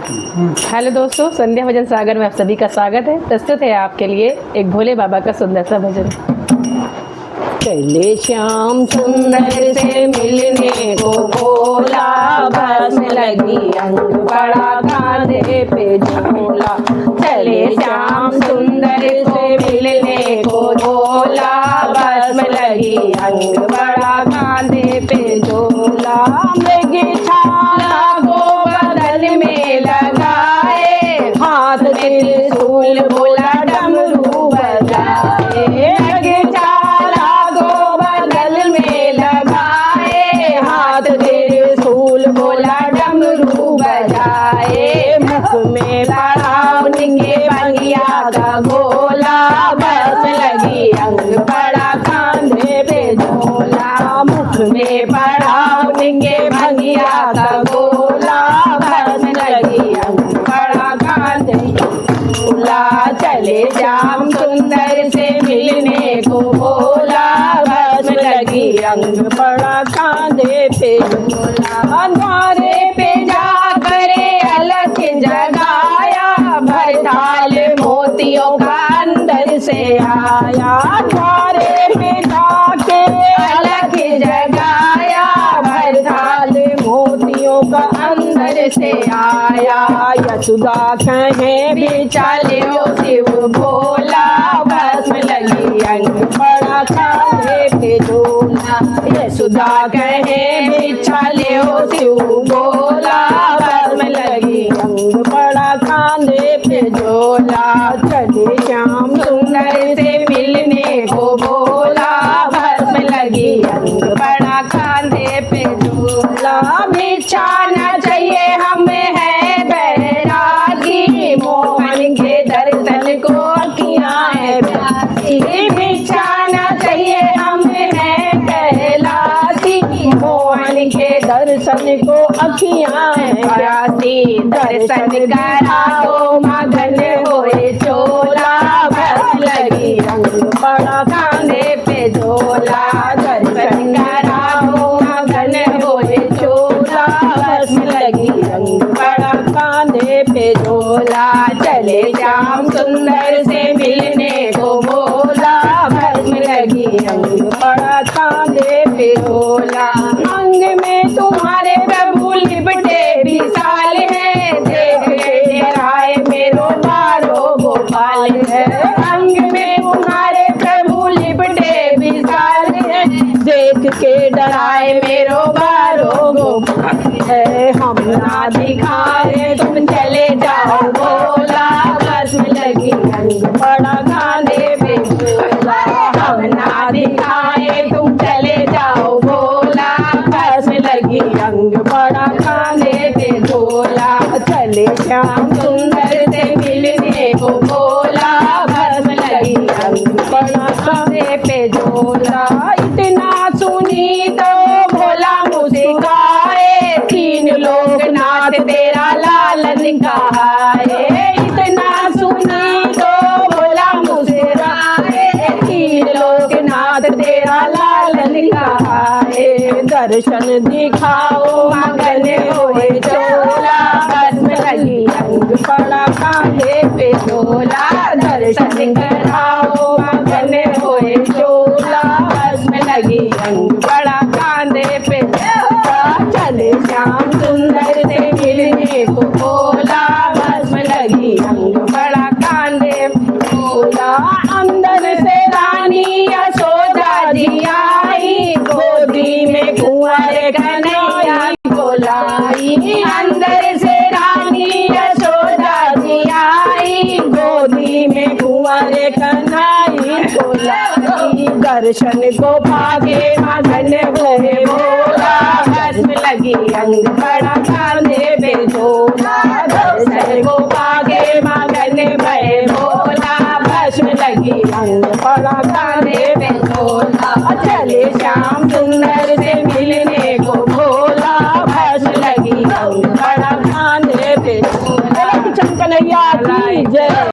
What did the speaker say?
Hello दोस्तों, संध्या भजन सागर में आप सभी का स्वागत है। प्रस्तुत है आपके लिए एक भोले बाबा का सुंदर सा भजन। चले श्याम सुंदर से मिलने को बोला, बस लगी अंग बड़ा कांधे पे झोला। चले श्याम सुंदर से मिलने को बोला, बस लगी अंग बड़ा कांधे पे झोला। मृग छाला को बदन में लगाए, हाथ त्रिशूल बोला डमरू बजाए। मृग छाला को बदन में लगाए, हाथ त्रिशूल बोला डमरू बजाए। मुख में पड़ा उनके बंगिया का गोला, बस लगी अंग बड़ा कांधे पे झोला। मुख में पड़ा उनके बंगिया का गोला, बस लगी अंग बड़ा कांधे झोला। चले श्याम सुंदर से मिलने को बोला, बस लगी अंग बड़ा कांधे पे झोला। द्वारे पे जा करे अलग जगाया, भर थाल मोतियों का अंदर से आया। द्वारे पे जाके अलग जगाया, भर थाल मोतियों का अंदर से आया। यशोदा कहे बिचाले शिव भोला, बस लगी अंग बड़ा कांधे पे झोला। यशोदा कहे बिचाले शिव भोला, बस लगी अंग बड़ा कांधे पे झोला। चले श्याम सुंदर से मिलने को बोला, बस लगी अंग बड़ा कांधे पे झोला। बिछाना चाहिए हमें है बैरागी, मोहन के दर्शन को अखियां है प्यासी। बिछाना चाहिए हमें है कैलाशी, मोहन के दर्शन को अखियां है प्यासी। दर्शन करा तो मगन होए चोला, बस लगी अंग बड़ा कांधे पे झोला। दर्शन करा तो मगन होए चोला, बस लगी अंग बड़ा कांधे पे झोला। चले श्याम सुंदर से मिलने को बोला, बस लगी अंग बड़ा कांधे पे झोला। अंग में तुम्हारे प्रभु लिपटे विशाल है, देख के राय मेरो बारो गोपाल है। अंग में तुम्हारे प्रभु लिपटे विशाल है, देख के डराए मेरो बारो गोपाल है। हम ना दिखाए तुम चले जाओ बोला, बस लगी अंग बड़ा कांधे पे झोला। हम ना दिखाए तुम चले जाओ बोला, बस लगी अंग बड़ा कांधे पे झोला। चले श्याम सुंदर से मिलने को बोला, बस लगी अंग बड़ा कांधे पे झोला। इतना सुनी तो भोला मुस्कुराए, तीन लोग नाथ तेरा लालन कहाए। इतना सुनी तो भोला मुस्कुराए, तीन लोग नाथ तेरा लालन कहाए। दर्शन दिखाओ मगन होए चोला, बस लगी अंग बड़ा कांधे पे झोला। दर्शन कराओ मगन होए चोला, बस लगी अंग बड़ा कांधे पे झोला। चले श्याम सुंदर से मिलने को बोला, बस लगी अंग बड़ा कांधे पे झोला। अंदर से रानी यशोदा जी आई, गोदी में कुंवर कन्हैया बोलाई। अंदर से रानी यशोदा जी आई, गोदी में कुंवर कन्हैया बोलाई। दर्शन को भागे मगन हुए बोला, बस लगी अंग बड़ा कांधे पे झोला। दर्शन को भागे मगन भये बोला, बस लगी अंग बड़ा कांधे पे झोला। चले श्याम सुंदर से मिलने को बोला, बस लगी अंग बड़ा कांधे पे झोला। चंकनैया की जय।